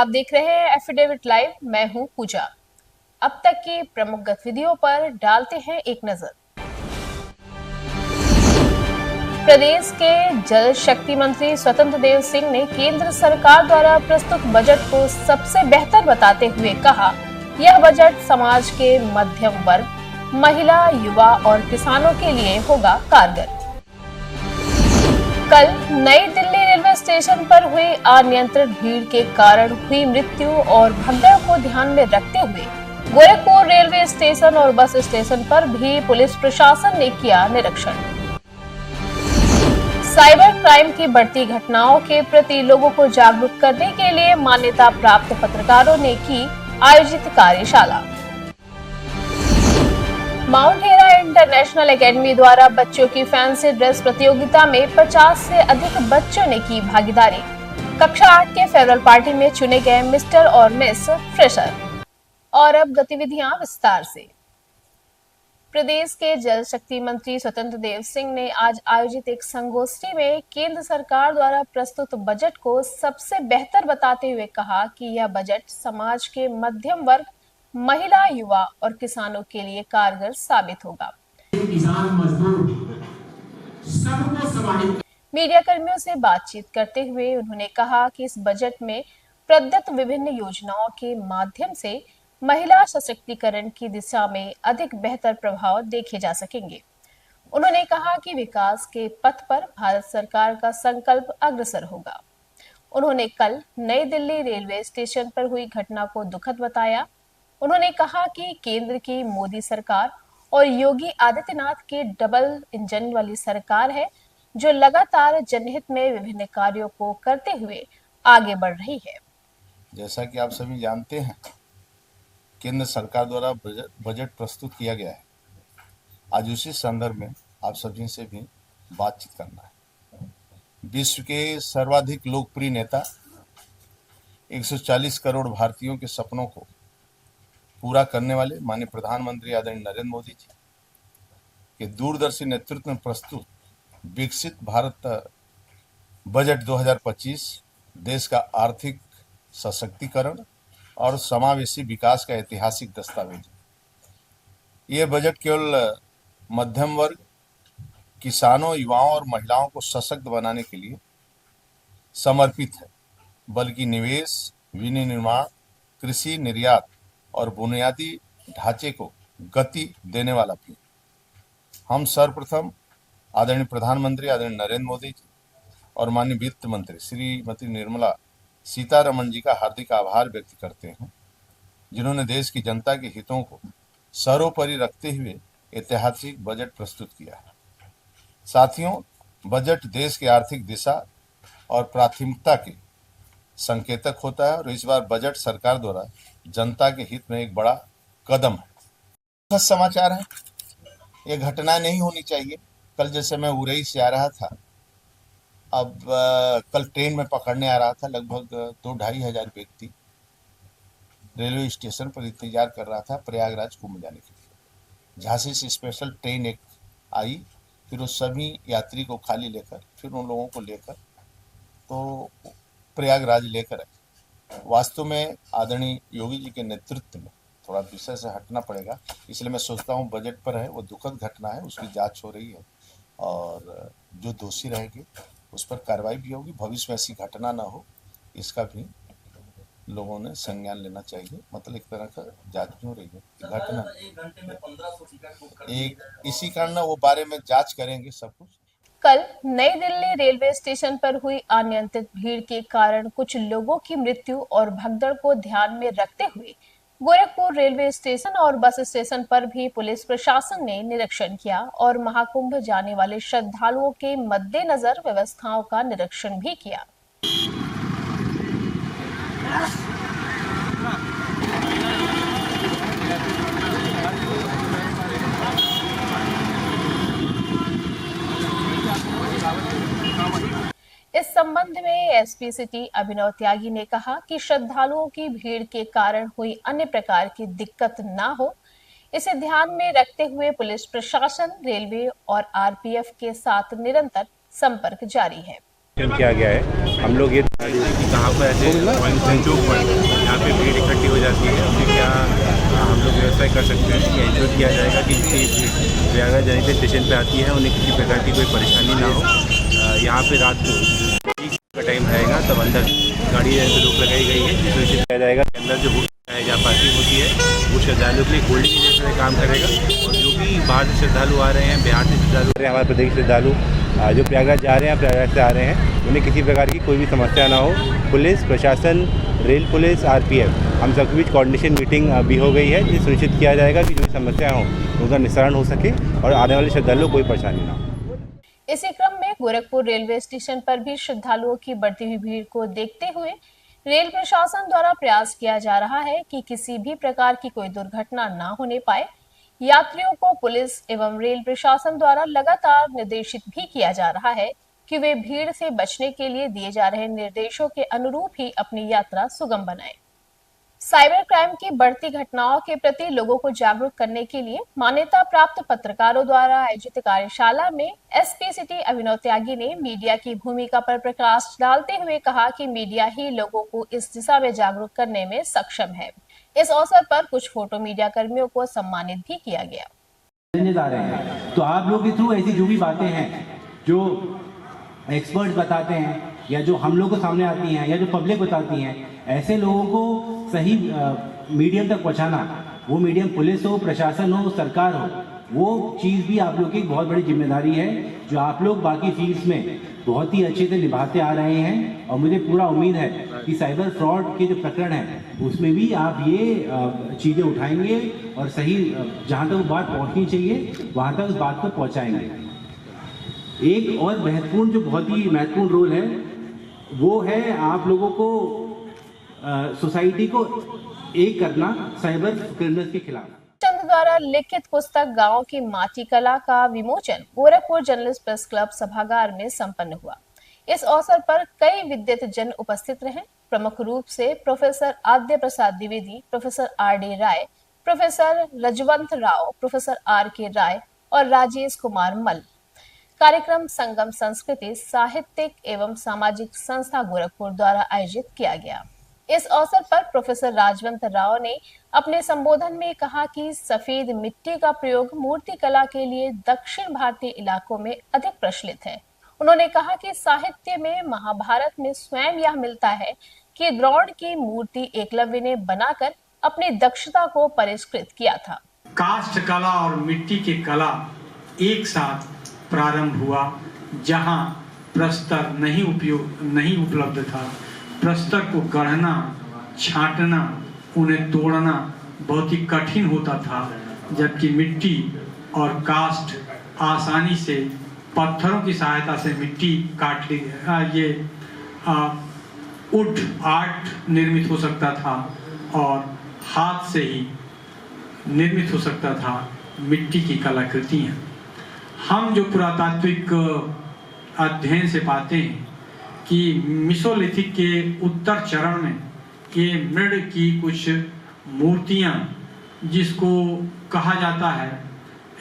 आप देख रहे हैं एफिडेविट लाइव। मैं हूं पूजा। अब तक की प्रमुख गतिविधियों पर डालते हैं एक नजर। प्रदेश के जल शक्ति मंत्री स्वतंत्र देव सिंह ने केंद्र सरकार द्वारा प्रस्तुत बजट को सबसे बेहतर बताते हुए कहा, यह बजट समाज के मध्यम वर्ग, महिला, युवा और किसानों के लिए होगा कारगर। कल नई दिल्ली रेलवे स्टेशन पर हुई अनियंत्रित भीड़ के कारण हुई मृत्यु और भगदड़ को ध्यान में रखते हुए गोरखपुर रेलवे स्टेशन और बस स्टेशन पर भी पुलिस प्रशासन ने किया निरीक्षण। साइबर क्राइम की बढ़ती घटनाओं के प्रति लोगों को जागरूक करने के लिए मान्यता प्राप्त पत्रकारों ने की आयोजित कार्यशाला। माउंट हेरा इंटरनेशनल एकेडमी द्वारा बच्चों की फैंसी ड्रेस प्रतियोगिता में 50 से अधिक बच्चों ने की भागीदारी। कक्षा 8 के फेयरवेल पार्टी में चुने गए मिस्टर और मिस फ्रेशर। और अब गतिविधियां विस्तार से। प्रदेश के जल शक्ति मंत्री स्वतंत्र देव सिंह ने आज आयोजित एक संगोष्ठी में केंद्र सरकार द्वारा प्रस्तुत बजट को सबसे बेहतर बताते हुए कहा कि यह बजट समाज के मध्यम वर्ग, महिला, युवा और किसानों के लिए कारगर साबित होगा। किसान मजदूर सबको समाहित। मीडिया कर्मियों से बातचीत करते हुए उन्होंने कहा कि इस बजट में प्रदत्त विभिन्न योजनाओं के माध्यम से महिला सशक्तिकरण की दिशा में अधिक बेहतर प्रभाव देखे जा सकेंगे। उन्होंने कहा कि विकास के पथ पर भारत सरकार का संकल्प अग्रसर होगा। उन्होंने कल नई दिल्ली रेलवे स्टेशन पर हुई घटना को दुखद बताया। उन्होंने कहा कि केंद्र की मोदी सरकार और योगी आदित्यनाथ की डबल इंजन वाली सरकार है, जो लगातार जनहित में विभिन्न कार्यों को करते हुए आगे बढ़ रही है। जैसा कि आप सभी जानते हैं, केंद्र सरकार द्वारा बजट प्रस्तुत किया गया है। आज उसी संदर्भ में आप सभी से भी बातचीत करना है। विश्व के सर्वाधिक लोकप्रिय नेता, 140 करोड़ भारतीयों के सपनों को पूरा करने वाले माननीय प्रधानमंत्री आदरणीय नरेंद्र मोदी जी के दूरदर्शी नेतृत्व में प्रस्तुत विकसित भारत बजट 2025 देश का आर्थिक सशक्तिकरण और समावेशी विकास का ऐतिहासिक दस्तावेज है। यह बजट केवल मध्यम वर्ग, किसानों, युवाओं और महिलाओं को सशक्त बनाने के लिए समर्पित है, बल्कि निवेश, विनिर्माण, कृषि, निर्यात और बुनियादी ढांचे को गति देने वाला भी। हम सर्वप्रथम आदरणीय प्रधानमंत्री आदरणीय नरेंद्र मोदी जी और माननीय वित्त मंत्री श्रीमती निर्मला सीतारमण जी का हार्दिक आभार व्यक्त करते हैं, जिन्होंने देश की जनता के हितों को सर्वोपरि रखते हुए ऐतिहासिक बजट प्रस्तुत किया है। साथियों, बजट देश की आर्थिक दिशा और प्राथमिकता के संकेतक होता है और इस बार बजट सरकार द्वारा जनता के हित में एक बड़ा कदम है। समाचार है, ये घटना नहीं होनी चाहिए। कल जैसे मैं उरई से आ रहा था, अब कल ट्रेन में पकड़ने आ रहा था, लगभग 2-2.5 हजार व्यक्ति रेलवे स्टेशन पर इंतजार कर रहा था प्रयागराज कुंभ जाने के लिए। झांसी से स्पेशल ट्रेन एक आई, फिर उस सभी यात्री को खाली लेकर, फिर उन लोगों को लेकर तो प्रयागराज लेकर आए। वास्तव में आदरणीय योगी जी के नेतृत्व में थोड़ा विषय से हटना पड़ेगा, इसलिए मैं सोचता हूँ बजट पर है, वो दुखद घटना है, उसकी जांच हो रही है और जो दोषी रहेंगे उस पर कार्रवाई भी होगी। भविष्य में ऐसी घटना ना हो, इसका भी लोगों ने संज्ञान लेना चाहिए। मतलब एक तरह का जांच भी हो रही है घटना, एक इसी कारण वो बारे में जांच करेंगे सब कुछ। कल नई दिल्ली रेलवे स्टेशन पर हुई अनियंत्रित भीड़ के कारण कुछ लोगों की मृत्यु और भगदड़ को ध्यान में रखते हुए गोरखपुर रेलवे स्टेशन और बस स्टेशन पर भी पुलिस प्रशासन ने निरीक्षण किया और महाकुंभ जाने वाले श्रद्धालुओं के मद्देनजर व्यवस्थाओं का निरीक्षण भी किया। इस संबंध में एसपी सिटी अभिनव त्यागी ने कहा कि श्रद्धालुओं की भीड़ के कारण हुई अन्य प्रकार की दिक्कत न हो, इसे ध्यान में रखते हुए पुलिस प्रशासन, रेलवे और आरपीएफ के साथ निरंतर संपर्क जारी है। किया गया है। हम लोग ये कि कहाँ पर ऐसे चौक पर यहाँ पे भीड़ इकट्ठी हो जाती है, उसमें क्या हम लोग व्यवस्था कर सकते हैं कि इंश्योर किया जाएगा कि प्रयागराज जैसे स्टेशन पे आती है उन्हें किसी प्रकार की कोई परेशानी ना हो। यहाँ पे रात को का टाइम रहेगा तब अंदर गाड़ी रोक लगाई गई है, जिसमें सुनिश्चित किया जाएगा कि अंदर जो है जहाँ पार्किंग होती है वो श्रद्धालुओं के लिए होल्डिंग एरिया में काम करेगा। और जो भी बाहर से श्रद्धालु आ रहे हैं, बिहार से श्रद्धालु आ रहे हैं, हमारे प्रदेश के श्रद्धालु जो प्रयागराज जा रहे हैं, प्रयागराज से आ रहे हैं, उन्हें किसी प्रकार की कोई भी समस्या ना हो। पुलिस प्रशासन, रेल पुलिस, आरपीएफ, हम सबके बीच कोऑर्डिनेशन मीटिंग भी हो गई है, जिससे सुनिश्चित किया जाएगा कि जो भी समस्या हो उनका निस्तारण हो सके और आने वाले श्रद्धालुओं को कोई परेशानी ना हो। इसी क्रम में गोरखपुर रेलवे स्टेशन पर भी श्रद्धालुओं की बढ़ती हुई भीड़ को देखते हुए रेल प्रशासन द्वारा प्रयास किया जा रहा है कि किसी भी प्रकार की कोई दुर्घटना न होने पाए। यात्रियों को पुलिस एवं रेल प्रशासन द्वारा लगातार निर्देशित भी किया जा रहा है कि वे भीड़ से बचने के लिए दिए जा रहे निर्देशों के अनुरूप ही अपनी यात्रा सुगम बनाएं। साइबर क्राइम की बढ़ती घटनाओं के प्रति लोगों को जागरूक करने के लिए मान्यता प्राप्त पत्रकारों द्वारा आयोजित कार्यशाला में एसपी सिटी अभिनव त्यागी ने मीडिया की भूमिका पर प्रकाश डालते हुए कहा कि मीडिया ही लोगों को इस दिशा में जागरूक करने में सक्षम है। इस अवसर पर कुछ फोटो मीडिया कर्मियों को सम्मानित भी किया गया। तो आप लोग के थ्रू ऐसी जो भी बातें हैं जो एक्सपर्ट्स बताते हैं या जो हम लोग को सामने आती हैं या जो पब्लिक बताती हैं, ऐसे लोगों को सही मीडियम तक पहुंचाना, वो मीडियम पुलिस हो, प्रशासन हो, सरकार हो, वो चीज़ भी आप लोग की बहुत बड़ी जिम्मेदारी है जो आप लोग बाकी फील्ड्स में बहुत ही अच्छे से निभाते आ रहे हैं। और मुझे पूरा उम्मीद है कि साइबर फ्रॉड के जो प्रकरण है उसमें भी आप ये चीज़ें उठाएंगे और सही जहाँ तक बात पहुँचनी चाहिए वहाँ तक उस बात को पहुँचाएंगे। एक और महत्वपूर्ण जो बहुत ही महत्वपूर्ण रोल है वो है आप लोगों को सोसाइटी को एक करना साइबर क्रिमिनल्स के खिलाफ। चंद द्वारा लिखित पुस्तक गांव की माटी कला का विमोचन गोरखपुर जर्नलिस्ट प्रेस क्लब सभागार में संपन्न हुआ। इस अवसर पर कई विद्वत जन उपस्थित रहे। प्रमुख रूप से professor Adya Prasad Dwivedi, professor R D. Rai, professor Rajwant Rao, professor R K. Rai और राजेश कुमार मल। कार्यक्रम संगम संस्कृति साहित्यिक एवं सामाजिक संस्था गोरखपुर द्वारा आयोजित किया गया। इस अवसर पर प्रोफेसर राजवंत राव ने अपने संबोधन में कहा कि सफेद मिट्टी का प्रयोग मूर्ति कला के लिए दक्षिण भारतीय इलाकों में अधिक प्रचलित है। उन्होंने कहा कि साहित्य में महाभारत में स्वयं यह मिलता है कि द्रोण की मूर्ति एकलव्य ने बनाकर अपनी दक्षता को परिष्कृत किया था। काष्ठ कला और मिट्टी की कला एक साथ प्रारंभ हुआ, जहां प्रस्तर नहीं उपलब्ध था। प्रस्तर को गढ़ना, छांटना, उन्हें तोड़ना बहुत ही कठिन होता था, जबकि मिट्टी और काष्ठ आसानी से पत्थरों की सहायता से मिट्टी काट ली। ये वुड आर्ट निर्मित हो सकता था और हाथ से ही निर्मित हो सकता था मिट्टी की कलाकृतियाँ। हम जो पुरातात्विक अध्ययन से पाते हैं कि मिसोलिथिक के उत्तर चरण में ये मृड की कुछ मूर्तियाँ, जिसको कहा जाता है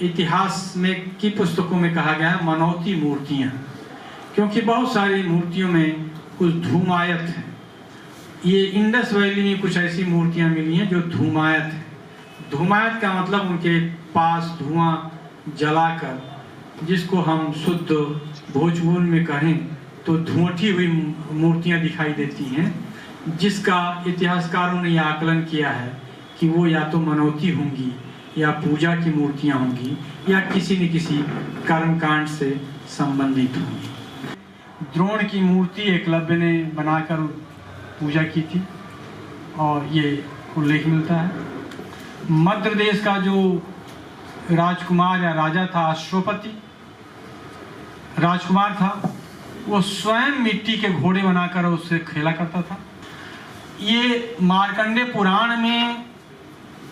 इतिहास में की पुस्तकों में कहा गया है मनौती मूर्तियाँ, क्योंकि बहुत सारी मूर्तियों में कुछ धूमायत है। ये इंडस वैली में कुछ ऐसी मूर्तियाँ मिली हैं जो धूमायत है। धूमायत का मतलब उनके पास धुआं जलाकर, जिसको हम शुद्ध भोजपुर में कहें तो धुंधी हुई मूर्तियां दिखाई देती हैं, जिसका इतिहासकारों ने यह आकलन किया है कि वो या तो मनौती होंगी या पूजा की मूर्तियां होंगी या किसी न किसी कर्मकांड से संबंधित होंगी। द्रोण की मूर्ति एकलव्य ने बनाकर पूजा की थी और ये उल्लेख मिलता है। मध्य प्रदेश का जो राजकुमार या राजा था, अश्वपति राजकुमार था, वो स्वयं मिट्टी के घोड़े बनाकर उससे खेला करता था। ये मार्कंडे पुराण में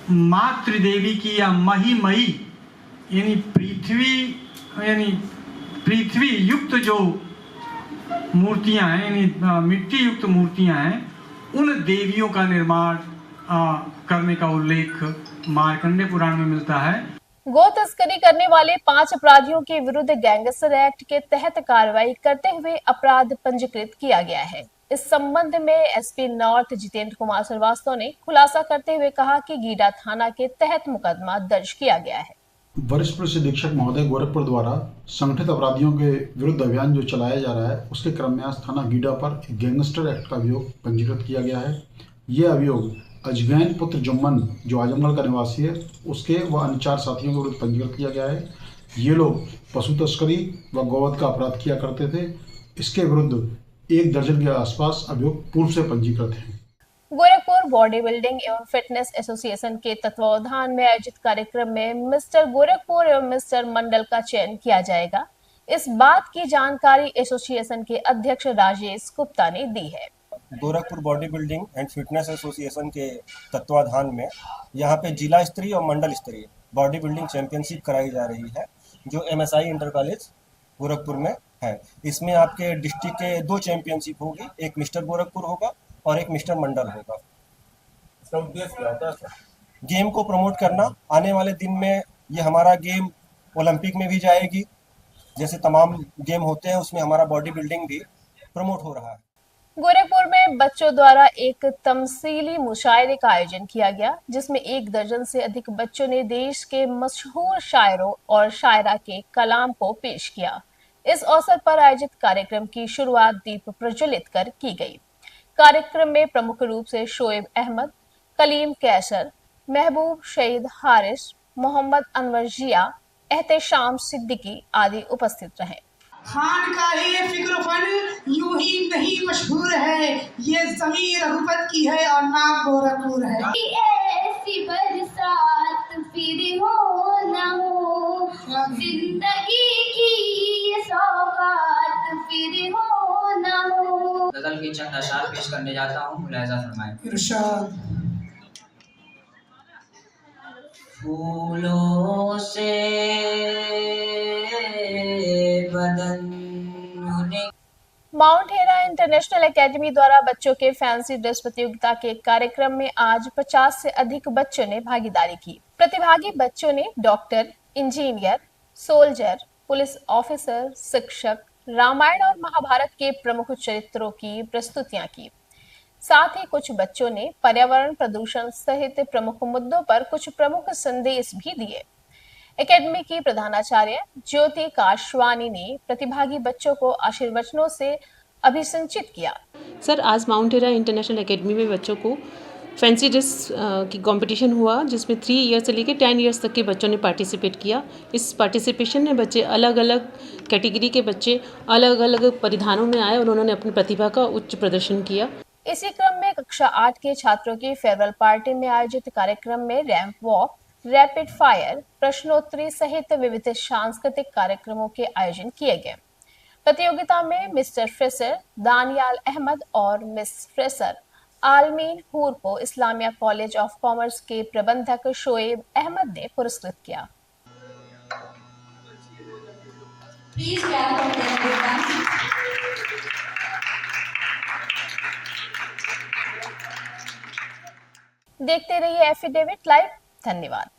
मातृदेवी की या महिमयी यानी पृथ्वी युक्त जो मूर्तियां हैं, यानी मिट्टी युक्त मूर्तियां हैं, उन देवियों का निर्माण करने का उल्लेख मार्कंडे पुराण में मिलता है। गो तस्करी करने वाले 5 अपराधियों के विरुद्ध गैंगस्टर एक्ट के तहत कार्रवाई करते हुए अपराध पंजीकृत किया गया है। इस संबंध में एसपी नॉर्थ जितेंद्र कुमार श्रीवास्तव ने खुलासा करते हुए कहा कि गीडा थाना के तहत मुकदमा दर्ज किया गया है। वरिष्ठ पुलिस अधीक्षक महोदय गोरखपुर द्वारा संगठित अपराधियों के विरुद्ध अभियान जो चलाया जा रहा है, उसके क्रम में आज थाना गीडा पर एक गैंगस्टर एक्ट का अभियोग पंजीकृत किया गया है। ये अभियोग अजगैन पुत्र जुम्मन जो आजमगढ़ का निवासी है, उसके व अन्य 4 साथियों के विरुद्ध पंजीकृत किया गया है। ये लोग पशु तस्करी व गौवध का अपराध किया करते थे। इसके विरुद्ध 1 दर्जन के आसपास अभियोग पूर्व से पंजीकृत हैं। गोरखपुर बॉडी बिल्डिंग एवं फिटनेस एसोसिएशन के तत्वावधान में आयोजित कार्यक्रम में मिस्टर गोरखपुर एवं मिस्टर मंडल का चयन किया जाएगा। इस बात की जानकारी एसोसिएशन के अध्यक्ष राजेश गुप्ता ने दी है। Gorakhpur body building and fitness association के तत्वाधान में यहाँ पे जिला स्तरीय और मंडल स्तरीय बॉडी बिल्डिंग चैंपियनशिप कराई जा रही है, जो MSI इंटर कॉलेज गोरखपुर में है। इसमें आपके डिस्ट्रिक्ट के 2 चैंपियनशिप होगी, एक मिस्टर गोरखपुर होगा और एक मिस्टर मंडल होगा। इसका उद्देश्य क्या होता है? गेम को प्रमोट करना। आने वाले दिन में ये हमारा गेम ओलंपिक में भी जाएगी, जैसे तमाम गेम होते हैं उसमें हमारा बॉडी बिल्डिंग भी प्रमोट हो रहा है। गोरखपुर में बच्चों द्वारा एक तमसीली मुशायरे का आयोजन किया गया, जिसमें 1 दर्जन से अधिक बच्चों ने देश के मशहूर शायरों और शायरा के कलाम को पेश किया। इस अवसर पर आयोजित कार्यक्रम की शुरुआत दीप प्रज्वलित कर की गई। कार्यक्रम में प्रमुख रूप से शोएब अहमद, कलीम कैसर, महबूब शहीद हारिस, मोहम्मद अनवर जिया, एहतेशाम सिद्दीकी आदि उपस्थित रहे। खान का ये फिक्र फन यूं ही नहीं मशहूर है, ये ज़मीन रघुपत की है और नाम गोरखपुर है। ऐसी बरसात फिर हो न हो, जिंदगी की ये सौगात फिर हो न हो। गजल के चंद अशार पेश करने जाता हूँ, मुलाहिजा फरमाएं। इरशाद। फूलों से बदन माउंट हेरा इंटरनेशनल एकेडमी द्वारा बच्चों के फैंसी ड्रेस प्रतियोगिता के कार्यक्रम में आज 50 से अधिक बच्चों ने भागीदारी की। प्रतिभागी बच्चों ने doctor, engineer, soldier, police officer, शिक्षक, रामायण और महाभारत के प्रमुख चरित्रों की प्रस्तुतियां की। साथ ही कुछ बच्चों ने पर्यावरण प्रदूषण सहित प्रमुख मुद्दों पर कुछ प्रमुख संदेश भी दिए। एकेडमी की प्रधानाचार्य ज्योति काशवानी ने प्रतिभागी बच्चों को आशीर्वचनों से अभिसंचित किया। सर, आज माउंट हेरा इंटरनेशनल एकेडमी में बच्चों को फैंसी ड्रेस की कंपटीशन हुआ, जिसमें 3 ईयर्स से लेकर 10 ईयर्स तक के बच्चों ने पार्टिसिपेट किया। इस पार्टिसिपेशन में बच्चे अलग अलग कैटेगरी के बच्चे अलग अलग परिधानों में आए और उन्होंने अपनी प्रतिभा का उच्च प्रदर्शन किया। इसी क्रम में कक्षा 8 के छात्रों की फेयरवेल पार्टी में आयोजित कार्यक्रम में रैंप वॉक, रैपिड फायर, प्रश्नोत्तरी सहित विविध सांस्कृतिक कार्यक्रमों के आयोजन किए गए। प्रतियोगिता में मिस्टर फ्रेसर दानियाल अहमद और मिस फ्रेसर आलमीन हूर को इस्लामिया कॉलेज ऑफ कॉमर्स के प्रबंधक शोएब अहमद ने पुरस्कृत किया। देखते रहिए एफिडेविट लाइव। धन्यवाद।